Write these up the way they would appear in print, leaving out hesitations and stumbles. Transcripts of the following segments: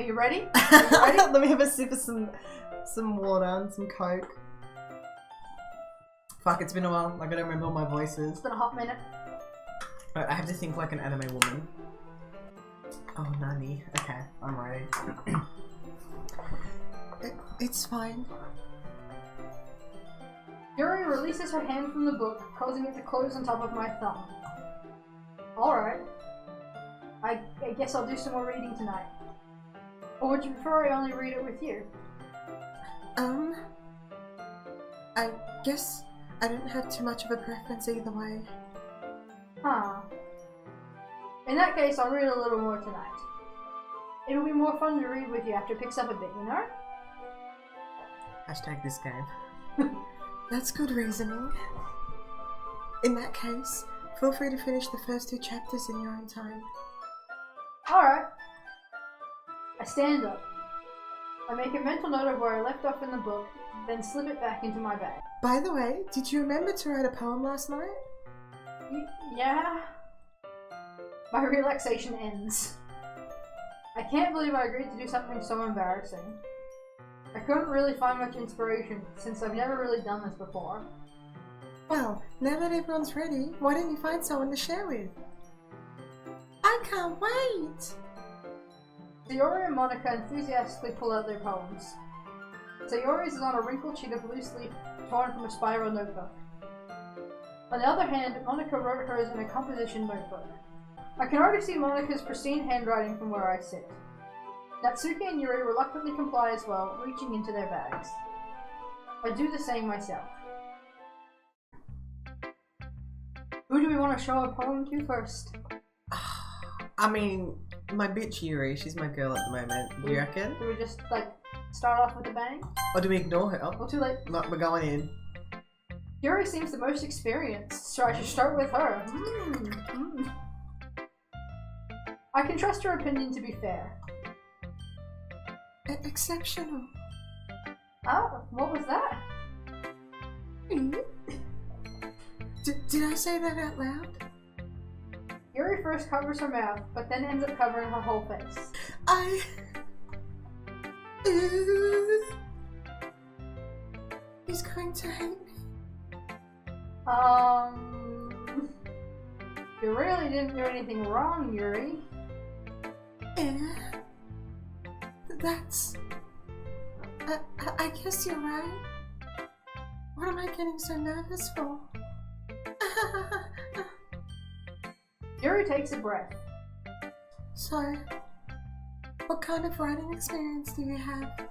you ready? Are you ready? Let me have a sip of some water and some Coke. Fuck, it's been a while. I gotta remember all my voices. It's been a hot minute. I have to think like an anime woman. Oh, Nani. Okay, I'm ready. It's fine. Yuri releases her hand from the book, causing it to close on top of my thumb. Alright. I guess I'll do some more reading tonight. Or would you prefer I only read it with you? I guess I don't have too much of a preference either way. Huh. In that case, I'll read a little more tonight. It'll be more fun to read with you after it picks up a bit, you know? Hashtag this game. That's good reasoning. In that case, feel free to finish the first 2 chapters in your own time. Alright. I stand up. I make a mental note of where I left off in the book, then slip it back into my bag. By the way, did you remember to write a poem last night? Yeah? My relaxation ends. I can't believe I agreed to do something so embarrassing. I couldn't really find much inspiration, since I've never really done this before. Well, now that everyone's ready, why don't you find someone to share with? I can't wait! Sayori and Monica enthusiastically pull out their poems. Sayori's is on a wrinkled sheet of loose leaf torn from a spiral notebook. On the other hand, Monica wrote hers in a composition notebook. I can already see Monica's pristine handwriting from where I sit. Natsuki and Yuri reluctantly comply as well, reaching into their bags. I do the same myself. Who do we want to show a poem to first? I mean, my bitch Yuri, she's my girl at the moment. Do you reckon? Do we just, like, start off with a bang? Or do we ignore her? Well, too late. No, we're going in. Yuri seems the most experienced, so I should start with her. I can trust her opinion to be fair. Exceptional. Oh, what was that? Did I say that out loud? Yuri first covers her mouth, but then ends up covering her whole face. He's going to hate me. You really didn't do anything wrong, Yuri. Yeah. That's... I guess you're right. What am I getting so nervous for? Yuri takes a breath. So, what kind of writing experience do you have?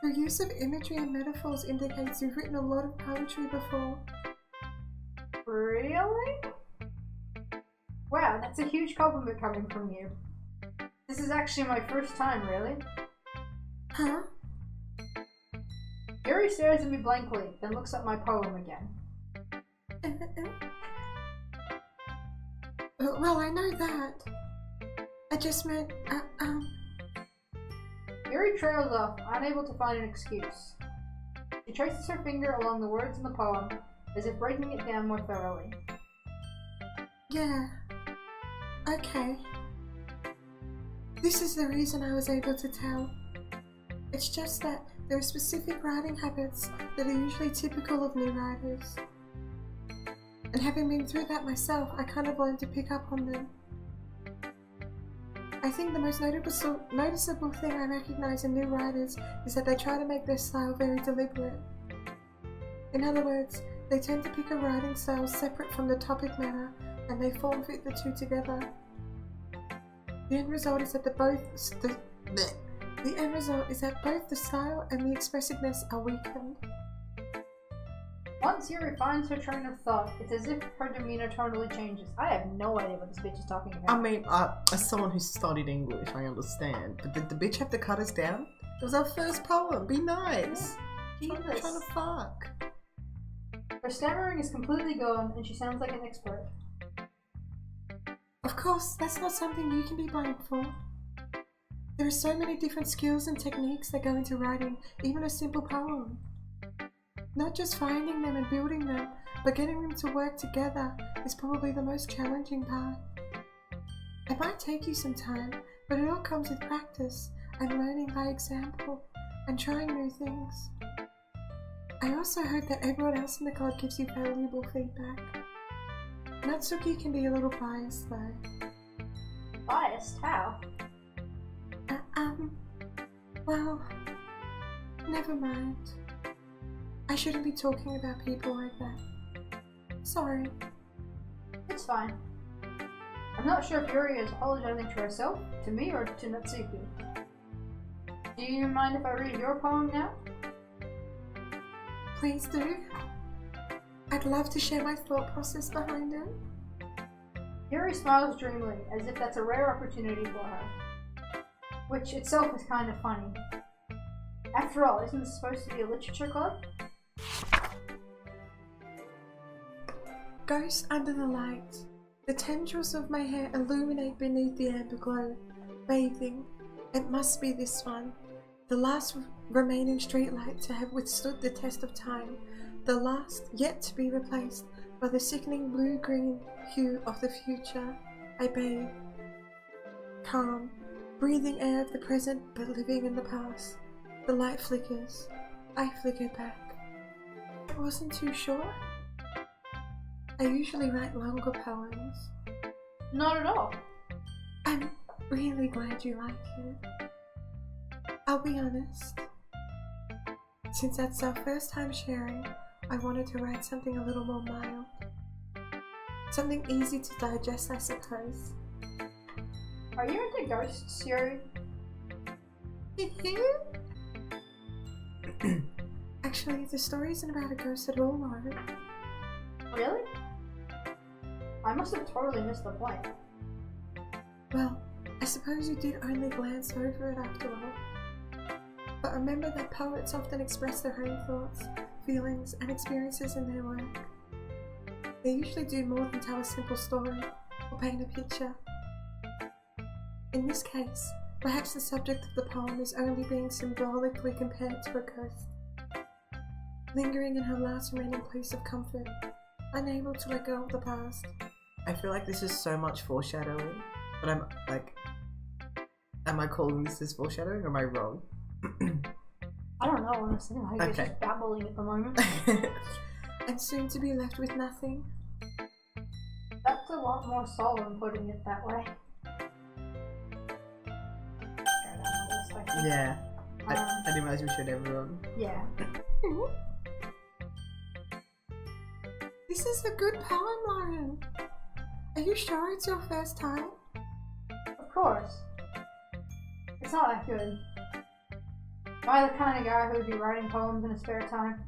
Your use of imagery and metaphors indicates you've written a lot of poetry before. Really? Wow, that's a huge compliment coming from you. This is actually my first time, really. Huh? Yuri stares at me blankly, then looks at my poem again. Well, I know that. I just meant, Yuri trails off, unable to find an excuse. She traces her finger along the words in the poem, as if breaking it down more thoroughly. Yeah. Okay. This is the reason I was able to tell. It's just that there are specific writing habits that are usually typical of new writers. And having been through that myself, I kind of learned to pick up on them. I think the most noticeable thing I recognize in new writers is that they try to make their style very deliberate. In other words, they tend to pick a writing style separate from the topic matter, and they form fit the two together. The end result is that both the style and the expressiveness are weakened. Once Yuri finds her train of thought, it's as if her demeanor totally changes. I have no idea what this bitch is talking about. I mean, as someone who studied English, I understand. But did the bitch have to cut us down? It was our first poem. Be nice. Jesus. I'm trying to fuck. Her stammering is completely gone, and she sounds like an expert. Of course, that's not something you can be blamed for. There are so many different skills and techniques that go into writing even a simple poem. Not just finding them and building them, but getting them to work together is probably the most challenging part. It might take you some time, but it all comes with practice. and learning by example and trying new things. I also hope that everyone else in the club gives you valuable feedback. Natsuki can be a little biased though. Biased? How? Well, never mind. I shouldn't be talking about people like that. Sorry. It's fine. I'm not sure if Yuri is apologizing to herself, to me, or to Natsuki. Do you mind if I read your poem now? Please do. I'd love to share my thought process behind it. Yuri smiles dreamily, as if that's a rare opportunity for her. Which itself is kind of funny. After all, isn't this supposed to be a literature club? Ghost under the light. The tendrils of my hair illuminate beneath the amber glow. Bathing. It must be this one. The last remaining streetlight to have withstood the test of time. The last yet to be replaced by the sickening blue-green hue of the future. I bathe. Calm. Breathing air of the present but living in the past. The light flickers. I flicker back. It wasn't too short. I usually write longer poems. Not at all. I'm really glad you like it. I'll be honest. Since that's our first time sharing, I wanted to write something a little more mild. Something easy to digest, I suppose. Are you into ghosts, Yuri? Actually, the story isn't about a ghost at all, no. Really? I must have totally missed the point. Well, I suppose you did only glance over it after all. But remember that poets often express their own thoughts, feelings, and experiences in their work. They usually do more than tell a simple story or paint a picture. In this case, perhaps the subject of the poem is only being symbolically compared to a ghost, lingering in her last remaining place of comfort, unable to let go of the past. I feel like this is so much foreshadowing, but I'm like, am I calling this as foreshadowing or am I wrong? I don't know, honestly. Like, Okay. it's just babbling at the moment. And soon to be left with nothing. That's a lot more solemn putting it that way. Yeah, I'd imagine we should everyone. Yeah. This is a good poem, Lauren. Are you sure it's your first time? Of course. It's not that good. Am I the kind of guy who would be writing poems in his spare time?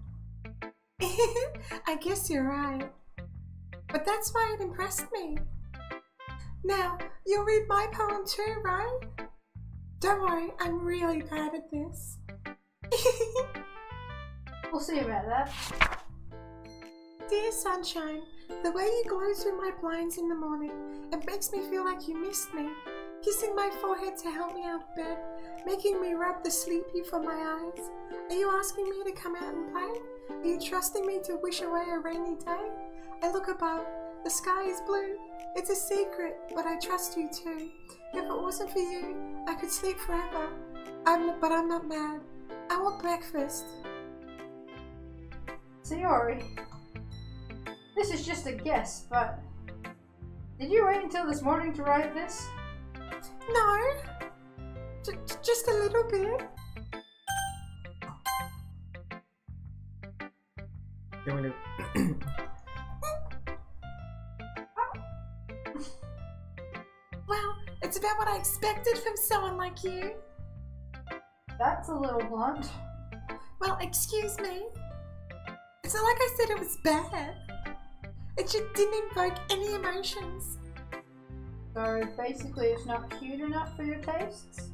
I guess you're right. But that's why it impressed me. Now, you'll read my poem too, right? Don't worry, I'm really bad at this. We'll see about that. Dear sunshine, the way you glow through my blinds in the morning, it makes me feel like you missed me. Kissing my forehead to help me out of bed, making me rub the sleepy from my eyes. Are you asking me to come out and play? Are you trusting me to wish away a rainy day? I look above, the sky is blue. It's a secret, but I trust you too. If it wasn't for you, I could sleep forever. But I'm not mad. I want breakfast. Sayori, this is just a guess, but did you wait until this morning to write this? No, just a little bit. You want to... Well, it's about what I expected from someone like you. That's a little blunt. Well, excuse me. It's not like I said it was bad. It just didn't invoke any emotions. So basically it's not cute enough for your tastes?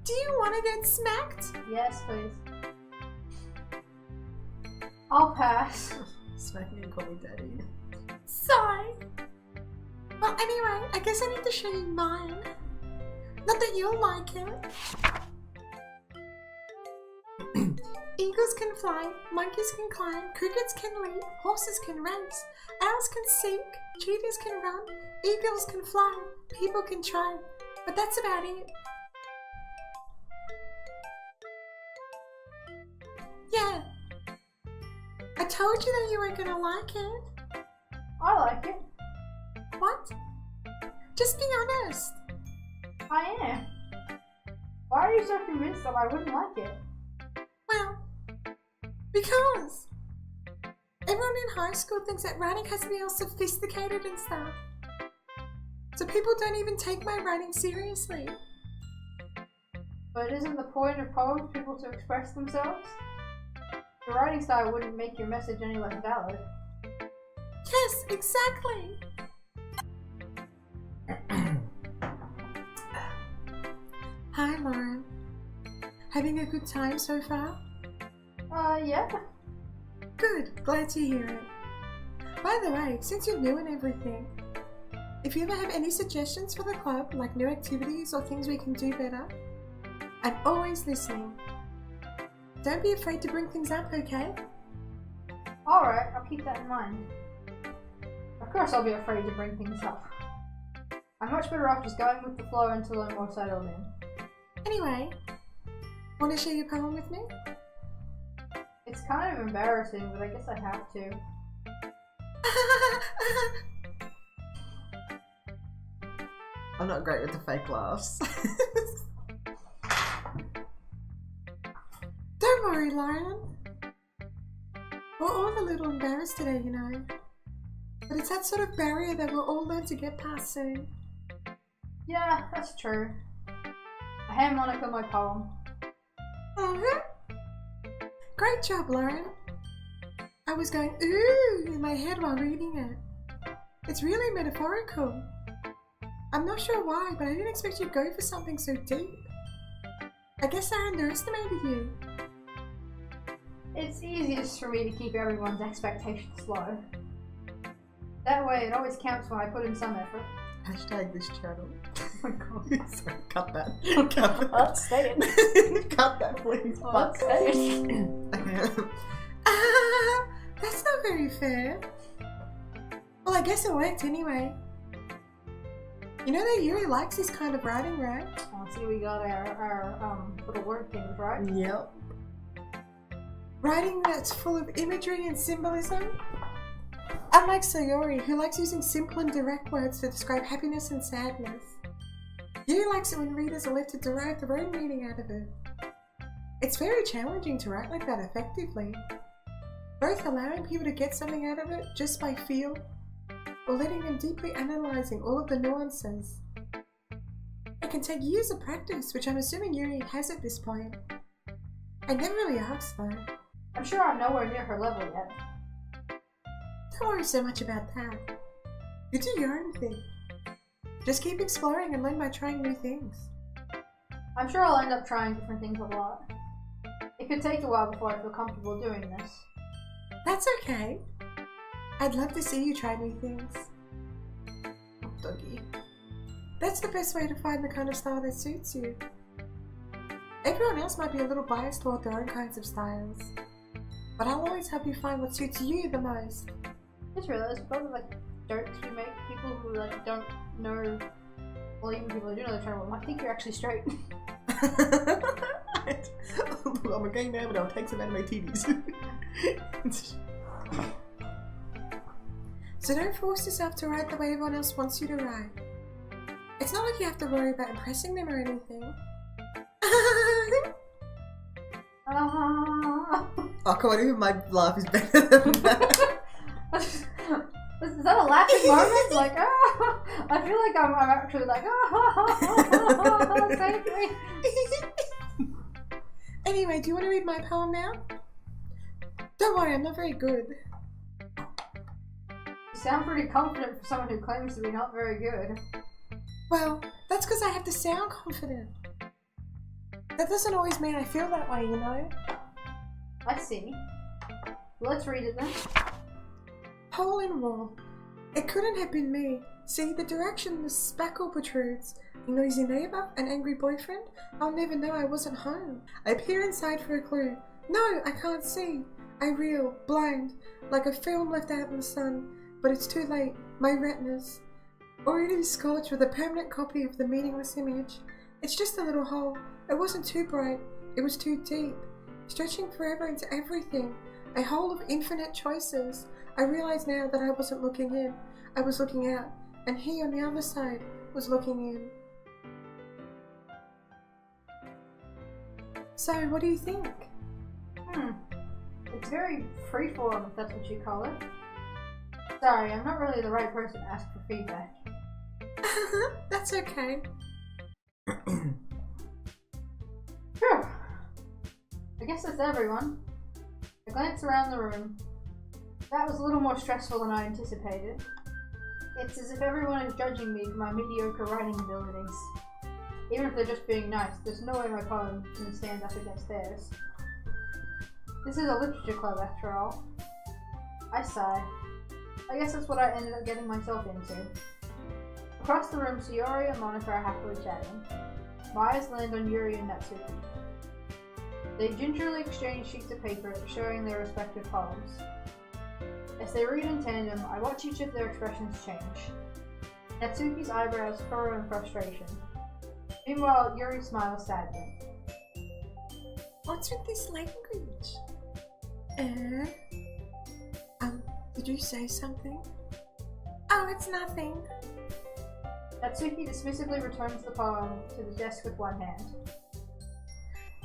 Do you want to get smacked? Yes, please. I'll pass. Smack me and call me daddy. Sorry. Well, anyway, I guess I need to show you mine. Not that you'll like it. Eagles can fly, monkeys can climb, crickets can leap, horses can race, owls can sing, cheetahs can run, eagles can fly, people can try, but that's about it. Yeah. I told you that you weren't gonna like it. I like it. What? Just be honest. I am. Why are you so convinced that I wouldn't like it? Well, because everyone in high school thinks that writing has to be all sophisticated and stuff. So people don't even take my writing seriously. But isn't the point of poems for people to express themselves? Your writing style wouldn't make your message any less valid. Yes, exactly. Hi, Lauren. Having a good time so far? Yeah. Good, glad to hear it. By the way, since you're new and everything, if you ever have any suggestions for the club, like new activities or things we can do better, I'm always listening. Don't be afraid to bring things up, okay? Alright, I'll keep that in mind. Of course I'll be afraid to bring things up. I'm much better off just going with the flow until I'm more settled in. Anyway, want to share your poem with me? It's kind of embarrassing, but I guess I have to. I'm not great with the fake laughs. Don't worry, Lauren. We're all a little embarrassed today, you know. But it's that sort of barrier that we'll all learn to get past soon. Yeah, that's true. I hand Monica my poem. Uh-huh. Great job, Lauren. I was going ooh in my head while reading it. It's really metaphorical. I'm not sure why, but I didn't expect you'd go for something so deep. I guess I underestimated you. It's easiest for me to keep everyone's expectations low. That way it always counts when I put in some effort. Hashtag this channel. Oh my god. Sorry, cut that. Cut that. I'll stay in. Cut that, please. I'll stay in. Okay. That's not very fair. Well, I guess it worked anyway. You know that Yuri likes this kind of writing, right? Oh, see, we got our little word things, right? Yep. Writing that's full of imagery and symbolism. Unlike Sayori, who likes using simple and direct words to describe happiness and sadness. Yuri likes it when readers are left to derive their own meaning out of it. It's very challenging to write like that effectively. Both allowing people to get something out of it just by feel, or letting them deeply analysing all of the nuances. It can take years of practice, which I'm assuming Yuri has at this point. I never really asked though. I'm sure I'm nowhere near her level yet. Don't worry so much about that. You do your own thing. Just keep exploring and learn by trying new things. I'm sure I'll end up trying different things a lot. It could take a while before I feel comfortable doing this. That's okay. I'd love to see you try new things. Doggy. That's the best way to find the kind of style that suits you. Everyone else might be a little biased toward their own kinds of styles, but I'll always help you find what suits you the most. I just realized both of the jokes we make, people who like don't know, well, even people who do know the channel might think you're actually straight. I'm a gay man, but I'll take some anime TVs. So don't force yourself to write the way everyone else wants you to write. It's not like you have to worry about impressing them or anything. Oh, come on, even my laugh is better than that. Is that a laughing moment? Like, I feel like I'm actually like, save me. Anyway, do you want to read my poem now? Don't worry, I'm not very good. You sound pretty confident for someone who claims to be not very good. Well, that's because I have to sound confident. That doesn't always mean I feel that way, you know? I see. Let's read it then. Hole in wall. It couldn't have been me. See, the direction the spackle protrudes. A noisy neighbour? An angry boyfriend? I'll never know I wasn't home. I peer inside for a clue. No, I can't see. I reel, blind, like a film left out in the sun. But it's too late. My retinas. Already scorched with a permanent copy of the meaningless image. It's just a little hole. It wasn't too bright. It was too deep. stretching forever into everything, a whole of infinite choices. I realize now that I wasn't looking in, I was looking out, and he on the other side was looking in. So, what do you think? It's very freeform, if that's what you call it. Sorry, I'm not really the right person to ask for feedback. That's okay. Phew. I guess that's everyone. I glance around the room. That was a little more stressful than I anticipated. It's as if everyone is judging me for my mediocre writing abilities. Even if they're just being nice, there's no way my poem can stand up against theirs. This is a literature club after all. I sigh. I guess that's what I ended up getting myself into. Across the room, Sayori and Monica are happily chatting. My eyes land on Yuri and Natsuki. They gingerly exchange sheets of paper showing their respective poems. As they read in tandem, I watch each of their expressions change. Natsuki's eyebrows furrow in frustration. Meanwhile, Yuri smiles sadly. What's with this language? Did you say something? Oh, it's nothing. Natsuki dismissively returns the poem to the desk with one hand.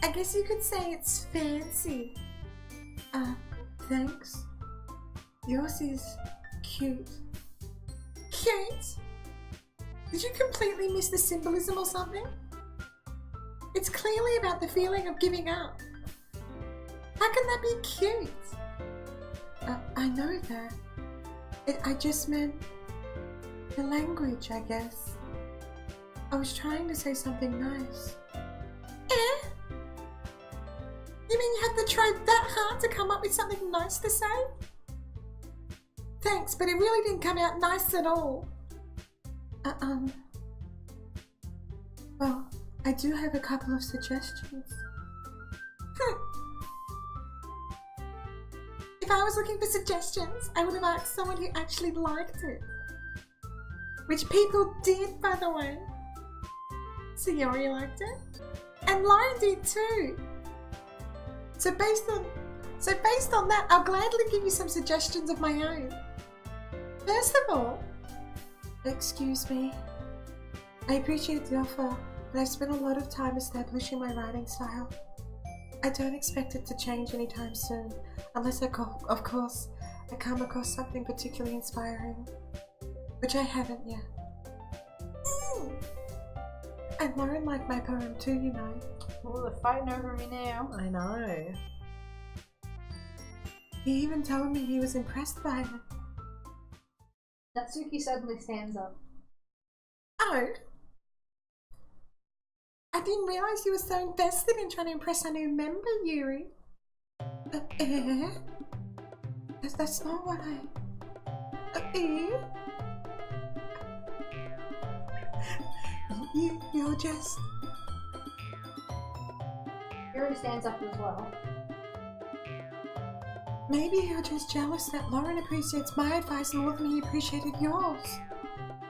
I guess you could say it's fancy. Thanks. Yours is cute. Cute? Did you completely miss the symbolism or something? It's clearly about the feeling of giving up. How can that be cute? I know that. I just meant the language, I guess. I was trying to say something nice. You mean you had to try that hard to come up with something nice to say? Thanks, but it really didn't come out nice at all. Well, I do have a couple of suggestions. If I was looking for suggestions, I would have asked someone who actually liked it. Which people did, by the way. Sayori liked it. And Lauren did too. So based on that, I'll gladly give you some suggestions of my own. First of all, excuse me. I appreciate the offer, but I've spent a lot of time establishing my writing style. I don't expect it to change anytime soon, unless of course, I come across something particularly inspiring, which I haven't yet. And Lauren liked my poem too, you know. Oh, they're fighting over me now. I know. He even told me he was impressed by it. Natsuki suddenly stands up. Oh. I didn't realize you were so invested in trying to impress our new member, Yuri. That's not what You're just... Yuri stands up as well. Maybe you're just jealous that Lauren appreciates my advice more than he appreciated yours.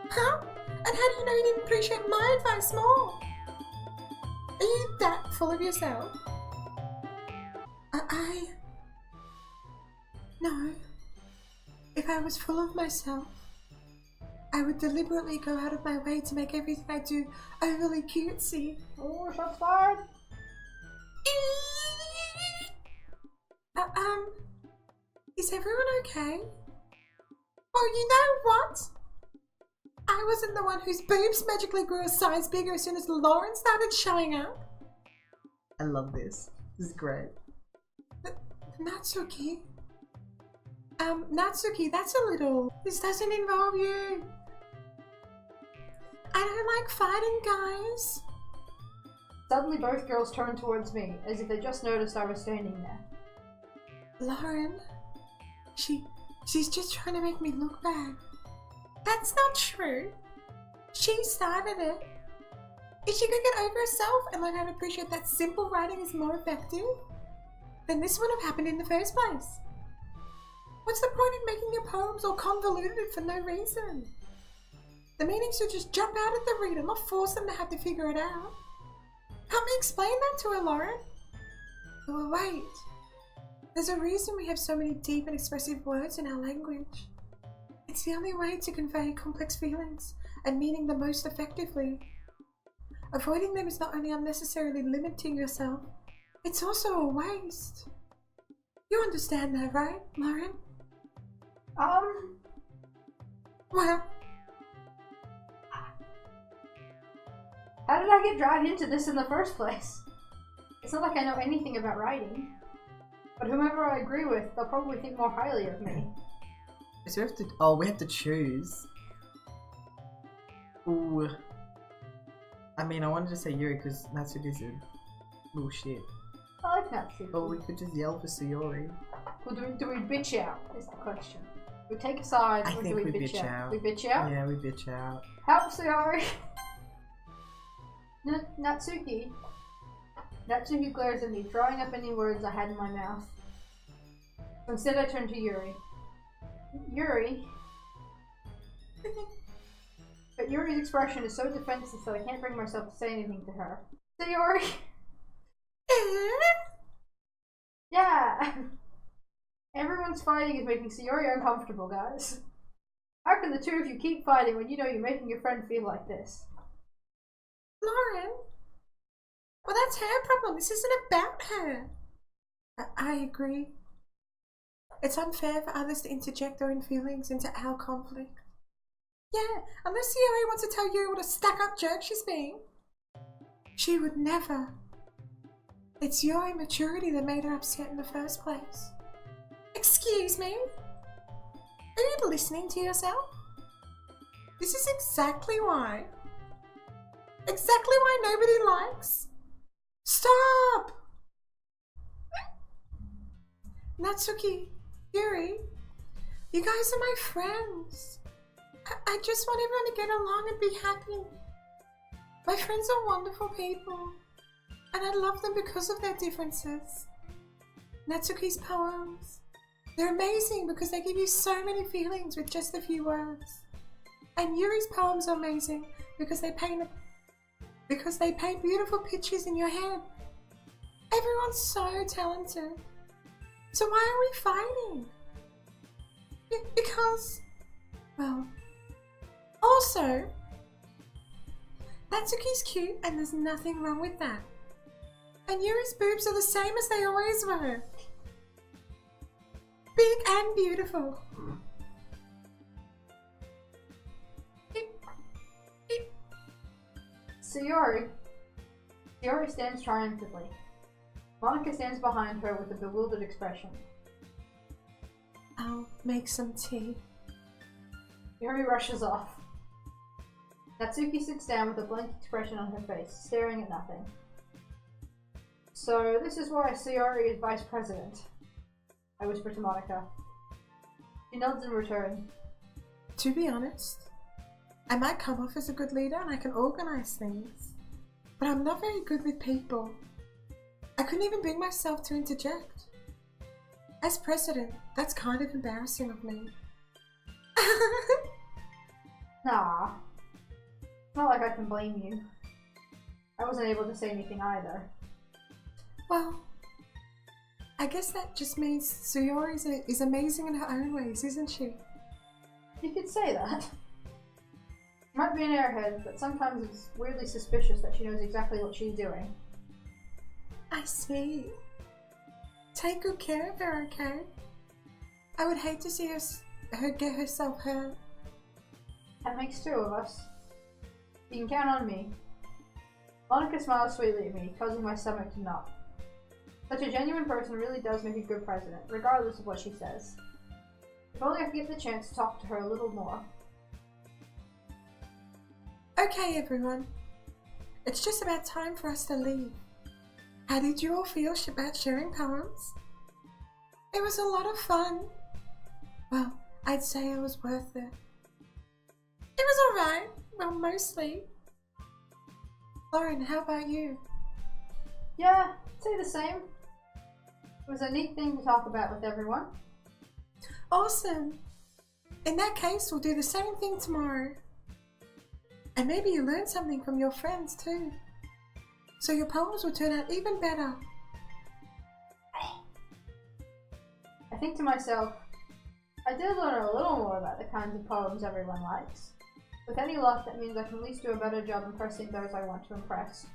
Huh? And how do you know you didn't appreciate my advice more? Are you that full of yourself? No. If I was full of myself, I would deliberately go out of my way to make everything I do overly cutesy. Oh, shots fired! Is everyone okay? Well, you know what? I wasn't the one whose boobs magically grew a size bigger as soon as Lauren started showing up. I love this. This is great. Natsuki? Natsuki, that's a little... This doesn't involve you. I don't like fighting, guys. Suddenly both girls turn towards me, as if they just noticed I was standing there. Lauren, she's just trying to make me look bad. That's not true. She started it. If she could get over herself and learn how to appreciate that simple writing is more effective, then this wouldn't have happened in the first place. What's the point in making your poems all convoluted for no reason? The meaning should just jump out at the reader, not force them to have to figure it out. Help me explain that to her, Lauren. Oh, wait. There's a reason we have so many deep and expressive words in our language. It's the only way to convey complex feelings and meaning the most effectively. Avoiding them is not only unnecessarily limiting yourself, it's also a waste. You understand that, right, Lauren? Well, how did I get dragged into this in the first place? It's not like I know anything about writing. But whomever I agree with, they'll probably think more highly of me. So we have to choose. Ooh. I mean, I wanted to say Yuri because Natsuki's a little shit. I like Natsuki. Or we could just yell for Sayori. Well, do we bitch out, is the question. We take a side, or do we bitch out? We bitch out? Yeah, we bitch out. Help, Sayori! Natsuki glares at me, drawing up any words I had in my mouth. Instead, I turn to Yuri. Yuri? But Yuri's expression is so defensive that I can't bring myself to say anything to her. Sayori! Yeah! Everyone's fighting is making Sayori uncomfortable, guys. How can the two of you keep fighting when you know you're making your friend feel like this? Lauren? Well, that's her problem. This isn't about her. I agree. It's unfair for others to interject their own feelings into our conflict. Yeah, unless Sayori wants to tell Yuri what a stuck-up jerk she's being. She would never. It's your immaturity that made her upset in the first place. Excuse me? Are you listening to yourself? This is exactly why nobody likes. Stop! Natsuki, Yuri, you guys are my friends. I just want everyone to get along and be happy. My friends are wonderful people, and I love them because of their differences. Natsuki's poems, they're amazing because they give you so many feelings with just a few words. And Yuri's poems are amazing because they paint beautiful pictures in your head. Everyone's so talented. So why are we fighting? Because, well, also, Natsuki's cute and there's nothing wrong with that. And Yuri's boobs are the same as they always were. Big and beautiful. Sayori stands triumphantly. Monika stands behind her with a bewildered expression. I'll make some tea. Yuri rushes off. Natsuki sits down with a blank expression on her face, staring at nothing. So this is why Sayori is vice president, I whisper to Monika. She nods in return. To be honest, I might come off as a good leader and I can organize things, but I'm not very good with people. I couldn't even bring myself to interject. As president, that's kind of embarrassing of me. Nah. It's not like I can blame you. I wasn't able to say anything either. Well, I guess that just means Sayori is amazing in her own ways, isn't she? You could say that. She might be an airhead, but sometimes it's weirdly suspicious that she knows exactly what she's doing. I see. Take good care of her, okay? I would hate to see her get herself hurt. That makes two of us. You can count on me. Monika smiles sweetly at me, causing my stomach to knot. Such a genuine person really does make a good president, regardless of what she says. If only I could get the chance to talk to her a little more. Okay, everyone. It's just about time for us to leave. How did you all feel about sharing poems? It was a lot of fun. Well, I'd say it was worth it. It was alright. Well, mostly. Lauren, how about you? Yeah, I'd say the same. It was a neat thing to talk about with everyone. Awesome. In that case, we'll do the same thing tomorrow. And maybe you learn something from your friends too. So your poems will turn out even better. think to myself, I did learn a little more about the kinds of poems everyone likes. With any luck, that means I can at least do a better job impressing those I want to impress.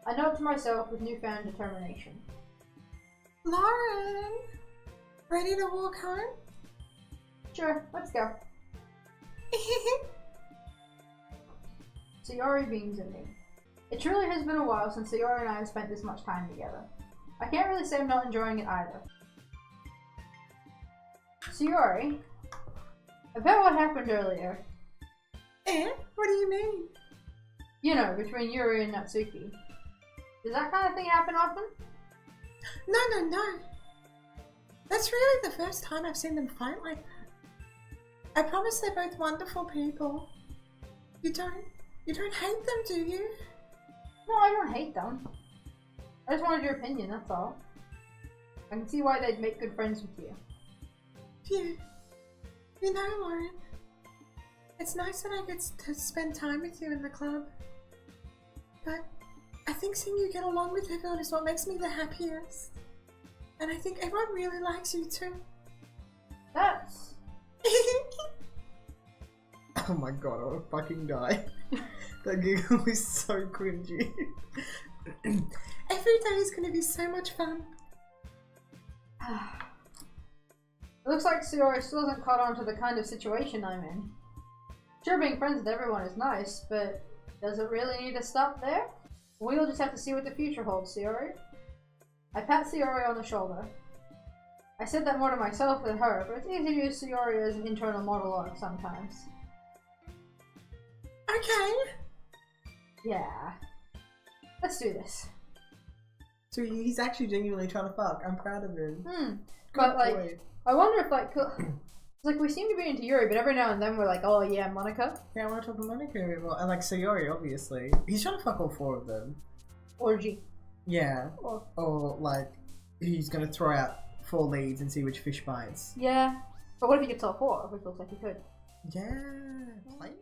I note to myself with newfound determination. Lauren! Ready to walk home? Sure, let's go. Sayori beams at me. It truly has been a while since Sayori and I have spent this much time together. I can't really say I'm not enjoying it either. Sayori, about what happened earlier. What do you mean? You know, between Yuri and Natsuki. Does that kind of thing happen often? No. That's really the first time I've seen them fight like that. I promise they're both wonderful people. You don't hate them, do you? No, I don't hate them. I just wanted your opinion, that's all. I can see why they'd make good friends with you. You know, Lauren, it's nice that I get to spend time with you in the club. But I think seeing you get along with everyone is what makes me the happiest. And I think everyone really likes you too. That's... Oh my god, I wanna fucking die. That giggle is so cringy. Every day is gonna be so much fun. It looks like Sayori still hasn't caught on to the kind of situation I'm in. Sure, being friends with everyone is nice, but does it really need to stop there? We'll just have to see what the future holds, Sayori. I pat Sayori on the shoulder. I said that more to myself than her, but it's easy to use Sayori as an internal monologue sometimes. Okay. Yeah. Let's do this. So he's actually genuinely trying to fuck. I'm proud of him. But like, I wonder if like, it's like we seem to be into Yuri, but every now and then we're like, oh yeah, Monica. Yeah, I want to talk to Monica a bit more. And like Sayori, obviously. He's trying to fuck all four of them. Orgy. Yeah. Or like, he's going to throw out 4 leads and see which fish bites. Yeah. But what if he gets all 4, which looks like he could? Yeah. Play it.